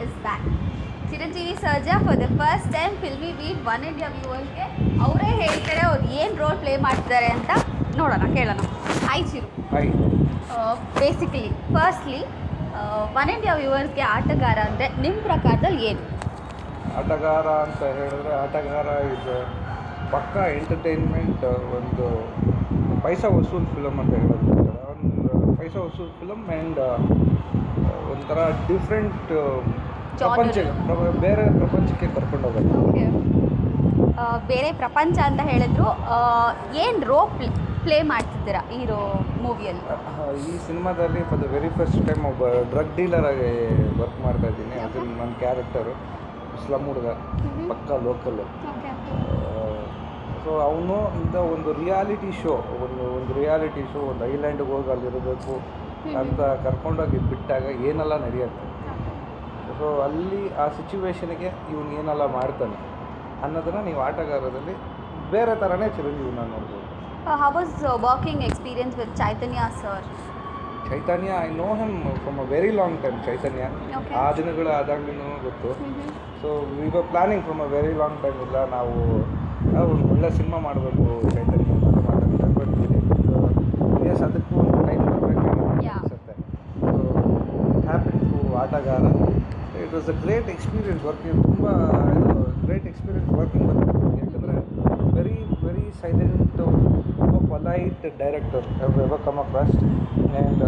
is back. Chiranjeevi Sarja for the first time Filmibeat one India ವ್ಯೂವರ್ಸ್ಗೆ ಅವರೇ ಹೇಳ್ತಾರೆ ಅವ್ರು ಏನು ರೋಲ್ ಪ್ಲೇ ಮಾಡ್ತಿದ್ದಾರೆ ಅಂತ ನೋಡೋಣ ಕೇಳೋಣ. Hi Chiru. Hi. Basically firstly one India ವ್ಯೂವರ್ಸ್ಗೆ ಆಟಗಾರ ಅಂದರೆ ನಿಮ್ಮ ಪ್ರಕಾರದಲ್ಲಿ ಏನು? ಆಟಗಾರ ಅಂತ ಹೇಳಿದ್ರೆ ಆಟಗಾರ ಇಸ್ ಪಕ್ಕಾ ಎಂಟರ್ಟೈನ್ಮೆಂಟ್, ಒಂದು ಪೈಸಾ ವಸೂಲ್ ಫಿಲಮ್ ಅಂತ ಹೇಳೋದು. ಒಂದು ಪೈಸಾ ವಸೂಲ್ ಫಿಲಮ್ ಆ್ಯಂಡ್ ಒಂಥರ ಡಿಫ್ರೆಂಟ್ ಪ್ರಪಂಚ, ಬೇರೆ ಪ್ರಪಂಚಕ್ಕೆ ಕರ್ಕೊಂಡು ಹೋಗೋದು. ಓಕೆ, ಬೇರೆ ಪ್ರಪಂಚ ಅಂತ ಹೇಳಿದ್ರು ಏನು ರೋಲ್ ಪ್ಲೇ ಮಾಡ್ತಿದ್ದೀರಾ ಈ ಮೂವಿಯಲ್ಲಿ? ಈ ಸಿನಿಮಾದಲ್ಲಿ for the very first time ಒಬ್ಬ ಡ್ರಗ್ ಡೀಲರ್ ಆಗಿ ವರ್ಕ್ ಮಾಡ್ತಾ ಇದ್ದೀನಿ. ಅದು ನನ್ನ ಕ್ಯಾರೆಕ್ಟರು ಸ್ಲಮ್ ಹುಡುಗ, ಪಕ್ಕಾ ಲೋಕಲ್ಲು. ಸೊ ಅವನು ಇಂಥ ಒಂದು ರಿಯಾಲಿಟಿ ಶೋ, ಒಂದು ರಿಯಾಲಿಟಿ ಶೋ, ಒಂದು ಐಲ್ಯಾಂಡ್ಗೆ ಹೋಗಿ ಅಲ್ಲಿರಬೇಕು ಅಂತ ಕರ್ಕೊಂಡೋಗಿ ಬಿಟ್ಟಾಗ ಏನೆಲ್ಲ ನಡೆಯುತ್ತೆ. ಸೊ ಅಲ್ಲಿ ಆ ಸಿಚುವೇಶನ್ಗೆ ಇವನು ಏನೆಲ್ಲ ಮಾಡ್ತಾನೆ ಅನ್ನೋದನ್ನು ನೀವು ಆಟಗಾರದಲ್ಲಿ ಬೇರೆ ಥರನೇ ಚಿರಂಜೀವಿನ ನೋಡ್ಬೋದು. How was working experience with Chaitanya sir? Chaitanya, I know him from a very long time. Chaitanya Okay. ಆ ದಿನಗಳು ಆದಾಗ್ಲೂ ಗೊತ್ತು. So we were planning from a very long time. ಇಲ್ಲ ನಾವು ಒಂದು ಒಳ್ಳೆ ಸಿನಿಮಾ ಮಾಡಬೇಕು ಚೈತನ್ಯ ಮಾತಾಡ್ತಾರೆ. ಬಟ್ ಎಸ್, ಅದಕ್ಕೂ ಒಂದು ಟೈಮ್ ಬರಬೇಕಾಗುತ್ತೆ ಅನಿಸುತ್ತೆ. ಸೊ ಇಟ್ ಹ್ಯಾಪನ್ ಟು ಆಟಗಾರ. It was a great experience working. ತುಂಬ ಇದು ಗ್ರೇಟ್ ಎಕ್ಸ್ಪೀರಿಯನ್ಸ್ ವರ್ಕಿಂಗ್ ಬಂದಿದೆ. ಯಾಕಂದರೆ ವೆರಿ ವೆರಿ ಸೈಲೆಂಟ್, ತುಂಬ polite director ever come across. And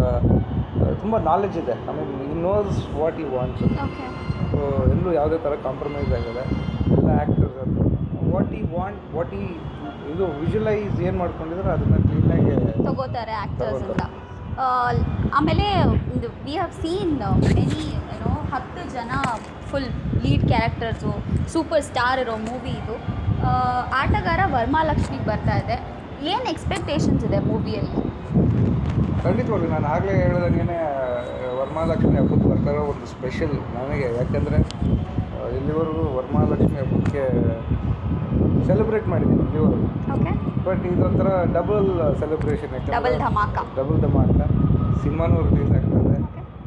ತುಂಬ ನಾಲೆಜ್ ಇದೆ. ಐ ಮೀನ್ ಈ ನೋಸ್ ವಾಟ್ ಈ ವಾಂಟ್ಸ್. Okay. ಸೊ ಎಲ್ಲೂ ಯಾವುದೇ ಥರ ಕಾಂಪ್ರಮೈಸ್ ಆಗಿದೆ. ಎಲ್ಲ ಆ್ಯಕ್ಟರ್ಸ್ ಅದು ವಾಟ್ ಈ ವಾಂಟ್, ವಾಟ್ ಈ ಇದು ವಿಜುವಲೈಸ್ ಏನು ಮಾಡ್ಕೊಂಡಿದ್ರೆ ಅದನ್ನು ಕ್ಲೀನಾಗಿ ತಗೋತಾರೆ ಆ್ಯಕ್ಟರ್ಸ್ ಅಂತ. ಆಮೇಲೆ ವಿ ಹ್ಯಾವ್ ಸೀನ್ ಮೆನಿ 10 ಜನ full lead characters, super star ಇರೋ ಮೂವಿ ಇದು. ಆಟಗಾರ ವರ್ಮಾಲಕ್ಷ್ಮಿಗೆ ಬರ್ತಾ ಇದೆ. ಏನು ಎಕ್ಸ್ಪೆಕ್ಟೇಷನ್ಸ್ ಇದೆ ಮೂವಿಯಲ್ಲಿ? ಖಂಡಿತವಾಗ್ಲೂ ನಾನು ಆಗಲೇ ಹೇಳ್ದಂಗೆ ವರಮಹಾಲಕ್ಷ್ಮಿ ಹಬ್ಬಕ್ಕೆ ಬರ್ತಾರೋ ಒಂದು ಸ್ಪೆಷಲ್ ನನಗೆ. ಯಾಕೆಂದರೆ ಇಲ್ಲಿವರೆಗೂ ವರಮಹಾಲಕ್ಷ್ಮಿ ಹಬ್ಬಕ್ಕೆ ಸೆಲೆಬ್ರೇಟ್ ಮಾಡಿದ್ದೀನಿ ಇಲ್ಲಿವರೆಗೂ. ಓಕೆ. ಬಟ್ ಇದೊಂಥರ ಡಬಲ್ ಸೆಲೆಬ್ರೇಷನ್. ಡಬಲ್ ಧಮಾಕ. ಸಿನಿಮಾನೂ ರಿಲೀಸ್ ಆಗ್ತದೆ.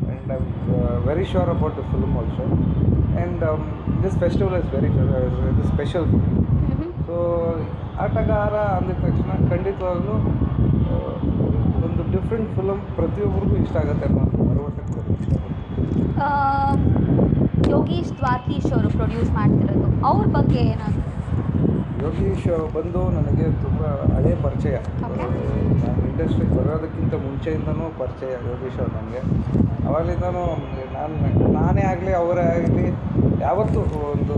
And I am very sure about the film also. And this festival is very special film. So Aatagara ಅಂದಿದ ತಕ್ಷಣ ಖಂಡಿತವಾಗ್ಲೂ ಒಂದು ಡಿಫ್ರೆಂಟ್ ಫಿಲಮ್, ಪ್ರತಿಯೊಬ್ಬರಿಗೂ ಇಷ್ಟ ಆಗುತ್ತೆ ಅನ್ನೋ ಭರವಸೆ ಯೋಗೀಶ್ ದ್ವಾರಕೀಶ್ ಅವರು ಪ್ರೊಡ್ಯೂಸ್ ಮಾಡ್ತಿರೋದು, ಅವ್ರ ಬಗ್ಗೆ ಏನಾದ್ರು? ಯೋಗೀಶ್ ಬಂದು ನನಗೆ ತುಂಬ ಹಳೇ ಪರಿಚಯ. ನಾನು ಇಂಡಸ್ಟ್ರಿಗೆ ಬರೋದಕ್ಕಿಂತ ಮುಂಚೆಯಿಂದನೂ ಪರಿಚಯ ಯೋಗೀಶ್ ಅವರು ನನಗೆ. ಅವಾಗಲಿಂದನೂ ನಾನೇ ಆಗಲಿ ಅವರೇ ಆಗಲಿ ಯಾವತ್ತೂ ಒಂದು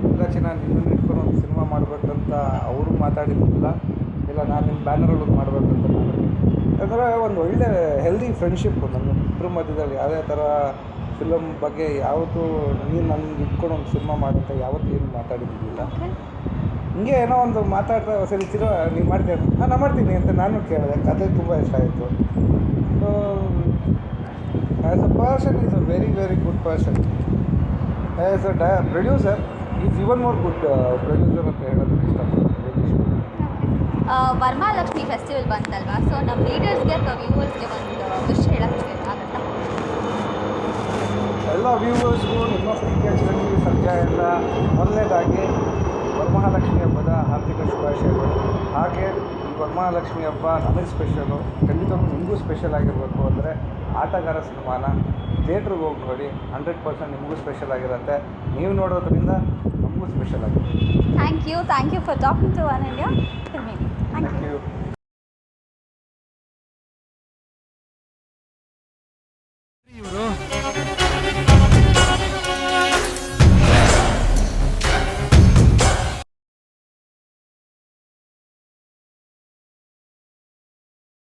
ಇಲ್ಲ ಚಿನ್ನ ನಿನ್ನನ್ನು ಇಟ್ಕೊಂಡು ಒಂದು ಸಿನಿಮಾ ಮಾಡಬೇಕಂತ ಅವರು ಮಾತಾಡಿದ್ದಿಲ್ಲ. ಇಲ್ಲ ನಾನು ನಿಮ್ಮ ಬ್ಯಾನರಲ್ಲಿ ಮಾಡಬೇಕಂತ ಮಾಡಿದ್ವಿ. ಯಾಕಂದರೆ ಒಂದು ಒಳ್ಳೆ ಹೆಲ್ದಿ ಫ್ರೆಂಡ್ಶಿಪ್ ನಮ್ಮ ಇಬ್ಬರ ಮಧ್ಯದಲ್ಲಿ. ಯಾವುದೇ ಥರ ಫಿಲಮ್ ಬಗ್ಗೆ ಯಾವತ್ತೂ ನೀನು ನನಗೆ ಇಟ್ಕೊಂಡು ಒಂದು ಸಿನಿಮಾ ಮಾಡೋಂಥ ಯಾವತ್ತೂ ಏನು ಮಾತಾಡಿದ್ದಿಲ್ಲ. ಹಿಂಗೆ ಏನೋ ಒಂದು ಮಾತಾಡ್ತಾ ಸರಿ ಚಿರೋ ನೀವು ಮಾಡ್ತೀಯ, ನಾನು ಮಾಡ್ತೀನಿ ಅಂತ ನಾನು ಕೇಳಿದೆ. ಕತೆ ತುಂಬ ಇಷ್ಟ ಆಯಿತು. So as a person is a very very good person. As a producer is even more good producer ಅಂತ ಹೇಳೋದಕ್ಕೆ ಇಷ್ಟಪಡ್ತೀನಿ. ವರ್ಮಾಲಕ್ಷ್ಮಿ ಫೆಸ್ಟಿವಲ್ ಬಂತಲ್ವಾ, ಸೊ ನಮ್ಮ ಲೀಡರ್ಸ್ಗೆ ಅಥವಾ ವ್ಯೂವರ್ಸ್ಗೆ ಒಂದು ವಿಷ್ ಹೇಳೋಕ್ಕೆ ಆಗುತ್ತಾ? ಎಲ್ಲ ವ್ಯೂವರ್ಸ್ಗೂ ನಿಮ್ಮ ಪ್ರೀತಿಯ ಚಿರಂಜೀವಿ ಸರ್ಜಾ ಎಲ್ಲ ಮೊದಲನೇದಾಗಿ ವರಮಹಾಲಕ್ಷ್ಮಿ ಹಬ್ಬದ ಆರ್ಥಿಕ ಶುಭಾಶಯಗಳು. ಹಾಗೆ ಈ ವರಮಹಾಲಕ್ಷ್ಮಿ ಹಬ್ಬ ನನಗೆ ಸ್ಪೆಷಲು, ಖಂಡಿತವಾಗ್ಲೂ ನಿಮಗೂ ಸ್ಪೆಷಲ್ ಆಗಿರಬೇಕು. ಅಂದರೆ ಆಟಗಾರ ಸಿನಿಮಾನ ಥಿಯೇಟ್ರಿಗೆ ಹೋಗಿ ನೋಡಿ, 100% ನಿಮಗೂ ಸ್ಪೆಷಲ್ ಆಗಿರುತ್ತೆ. ನೀವು ನೋಡೋದ್ರಿಂದ ನಮಗೂ ಸ್ಪೆಷಲ್ ಆಗುತ್ತೆ. Thank you for talking to one India. Thank you.